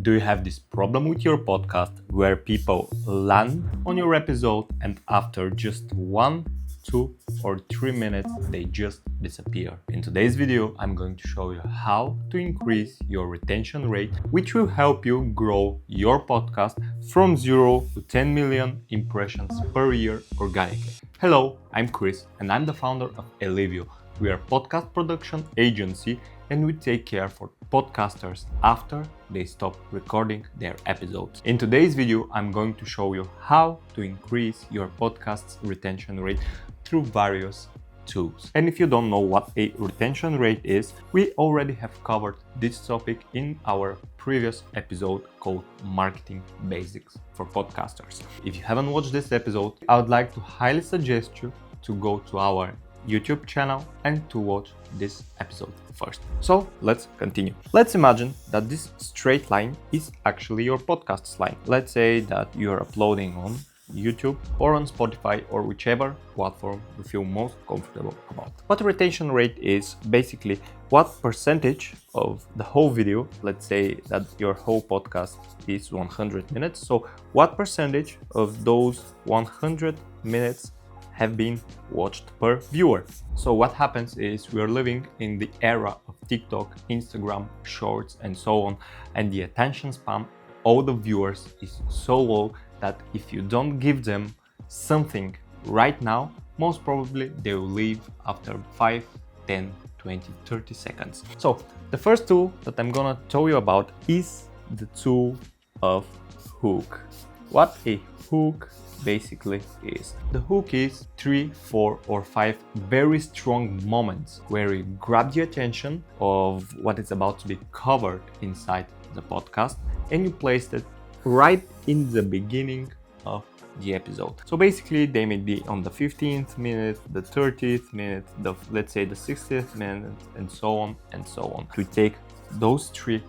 Do you have this problem with your podcast where people land on your episode and after just 1, 2 or 3 minutes they just disappear? In today's video, I'm going to show you how to increase your retention rate, which will help you grow your podcast from 0 to 10 million impressions per year organically. Hello, I'm Kris and I'm the founder of Elivio. We are a podcast production agency and we take care for podcasters after they stop recording their episodes. In today's video, I'm going to show you how to increase your podcast's retention rate through various tools. And if you don't know what a retention rate is, we already have covered this topic in our previous episode called Marketing Basics for Podcasters. If you haven't watched this episode, I would like to highly suggest you to go to our YouTube channel and to watch this episode first. So let's continue. Let's imagine that this straight line is actually your podcast's line. Let's say that you're uploading on YouTube or on Spotify or whichever platform you feel most comfortable about. What retention rate is basically what percentage of the whole video, let's say that your whole podcast is 100 minutes. So what percentage of those 100 minutes have been watched per viewer? So what happens is we are living in the era of TikTok, Instagram, Shorts and so on, and the attention span of all the viewers is so low that if you don't give them something right now, most probably they will leave after 5, 10, 20, 30 seconds. So the first tool that I'm gonna tell you about is the tool of hook. What a hook basically is. The hook is 3, 4 or 5 very strong moments where you grab the attention of what is about to be covered inside the podcast and you place it right in the beginning of the episode. So basically they may be on the 15th minute, the 30th minute, let's say the 60th minute and so on and so on. We take those 3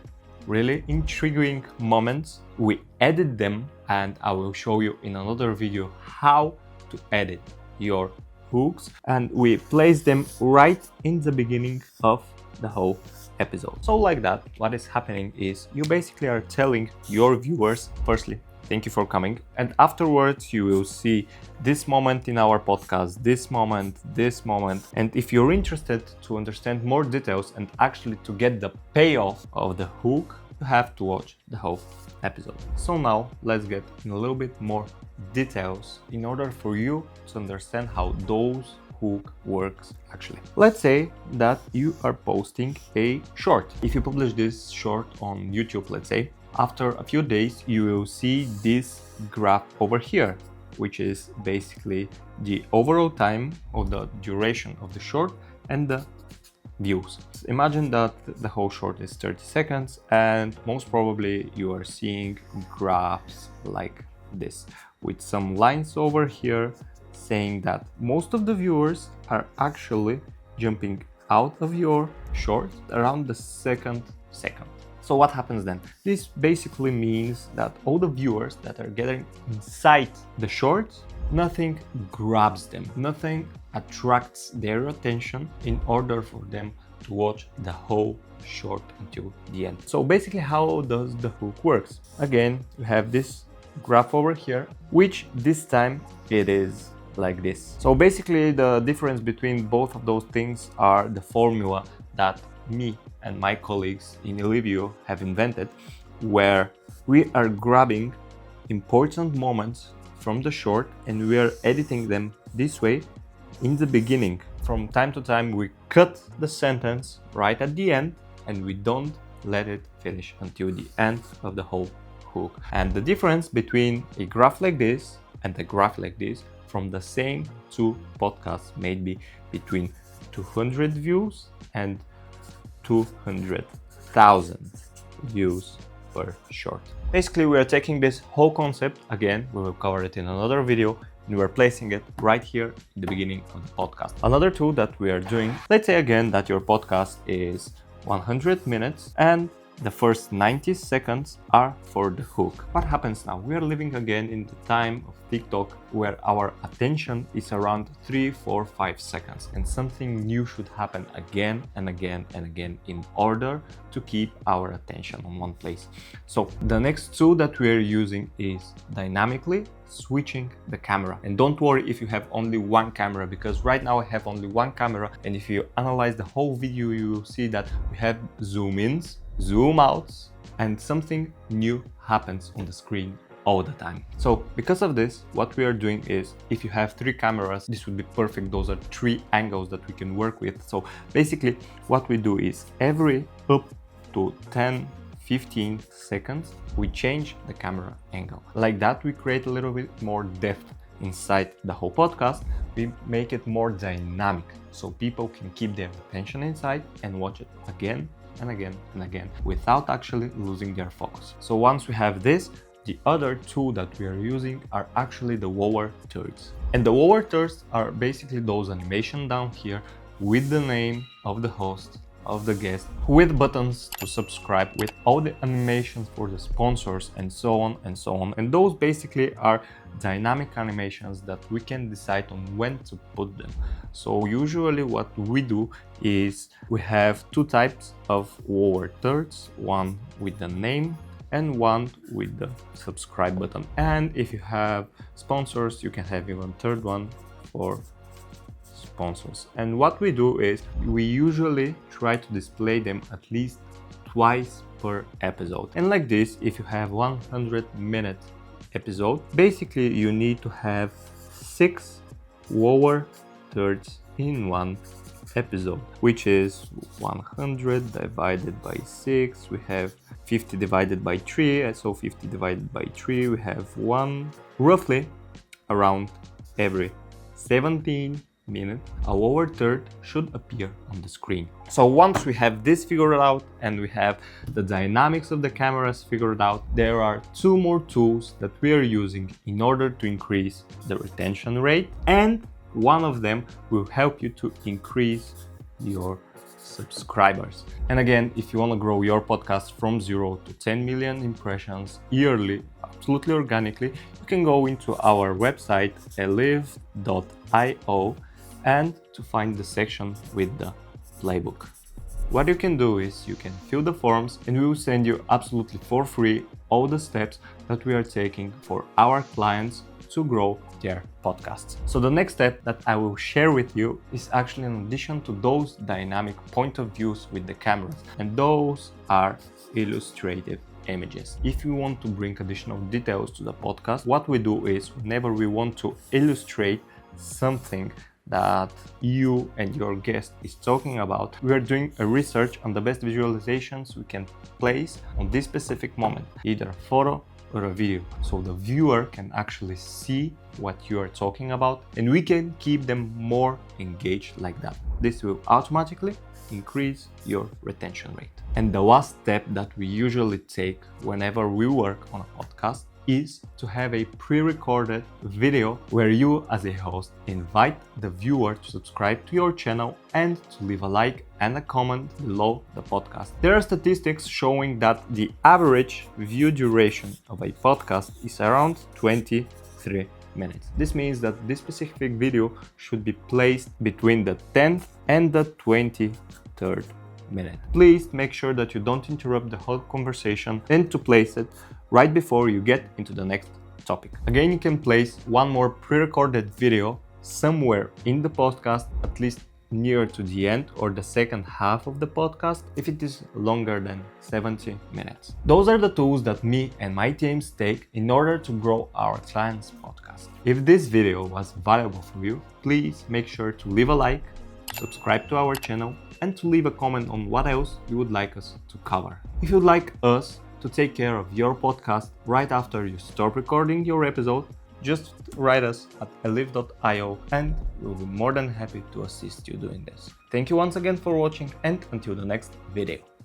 really intriguing moments, we edit them, and I will show you in another video how to edit your hooks, and we place them right in the beginning of the whole episode. So like that, what is happening is you basically are telling your viewers, firstly, thank you for coming, and afterwards you will see this moment in our podcast, this moment, and if you're interested to understand more details and actually to get the payoff of the hook, you have to watch the whole episode. So now let's get in a little bit more details in order for you to understand how those hook works actually. Let's say that you are posting a short. If you publish this short on YouTube, let's say, after a few days you will see this graph over here, which is basically the overall time of the duration of the short and the views. Imagine that the whole short is 30 seconds and most probably you are seeing graphs like this with some lines over here saying that most of the viewers are actually jumping out of your short around the second. So what happens then? This basically means that all the viewers that are getting inside the shorts, nothing grabs them, nothing attracts their attention in order for them to watch the whole short until the end. So basically how does the hook works? Again, we have this graph over here, which this time it is like this. So basically the difference between both of those things are the formula that me and my colleagues in Elivio have invented, where we are grabbing important moments from the short and we are editing them this way in the beginning. From time to time we cut the sentence right at the end and we don't let it finish until the end of the whole hook. And the difference between a graph like this and a graph like this from the same 2 podcasts may be between 200 views and 200,000 views per short. Basically, we are taking this whole concept, again, we will cover it in another video, and we are placing it right here in the beginning of the podcast. Another tool that we are doing, let's say again that your podcast is 100 minutes and The first 90 seconds are for the hook. What happens now? We are living again in the time of TikTok where our attention is around 3, 4, 5 seconds, and something new should happen again and again and again in order to keep our attention on one place. So the next tool that we are using is dynamically switching the camera. And don't worry if you have only one camera, because right now I have only one camera, and if you analyze the whole video you will see that we have zoom ins, zoom outs, and something new happens on the screen all the time. So because of this, what we are doing is, if you have 3 cameras, this would be perfect. Those are 3 angles that we can work with. So basically what we do is every up to 10-15 seconds we change the camera angle. Like that we create a little bit more depth inside the whole podcast. We make it more dynamic so people can keep their attention inside and watch it again and again and again without actually losing their focus. So once we have this, the other tool that we are using are actually the lower thirds. And the lower thirds are basically those animation down here with the name of the host, of the guest, with buttons to subscribe, with all the animations for the sponsors, and so on and so on. And those basically are dynamic animations that we can decide on when to put them. So usually what we do is we have 2 types of lower thirds, one with the name and one with the subscribe button. And if you have sponsors, you can have even 3rd one for sponsors. And what we do is we usually try to display them at least twice per episode. And like this, if you have 100-minute episode, basically you need to have 6 lower thirds in one episode, which is 100 divided by 6. We have 50 divided by 3, so 50 divided by 3, we have one. Roughly around every 17 minutes, a lower third should appear on the screen. So once we have this figured out and we have the dynamics of the cameras figured out, there are 2 more tools that we are using in order to increase the retention rate, and one of them will help you to increase your subscribers. And again, if you want to grow your podcast from 0 to 10 million impressions yearly, absolutely organically, you can go into our website elivio and to find the section with the playbook. What you can do is you can fill the forms and we will send you absolutely for free all the steps that we are taking for our clients to grow their podcasts. So the next step that I will share with you is actually in addition to those dynamic point of views with the cameras, and those are illustrative images. If you want to bring additional details to the podcast, what we do is whenever we want to illustrate something that you and your guest is talking about, we are doing a research on the best visualizations we can place on this specific moment, either a photo or a video, so the viewer can actually see what you are talking about and we can keep them more engaged like that. This will automatically increase your retention rate. And the last step that we usually take whenever we work on a podcast is to have a pre-recorded video where you as a host invite the viewer to subscribe to your channel and to leave a like and a comment below the podcast. There are statistics showing that the average view duration of a podcast is around 23 minutes. This means that this specific video should be placed between the 10th and the 23rd minute. Please make sure that you don't interrupt the whole conversation and to place it right before you get into the next topic. Again, you can place one more pre-recorded video somewhere in the podcast, at least near to the end or the second half of the podcast if it is longer than 70 minutes. Those are the tools that me and my teams take in order to grow our clients' podcast. If this video was valuable for you, please make sure to leave a like, subscribe to our channel, and to leave a comment on what else you would like us to cover. If you'd like us to take care of your podcast right after you stop recording your episode, just write us at elivio and we'll be more than happy to assist you doing this. Thank you once again for watching, and until the next video.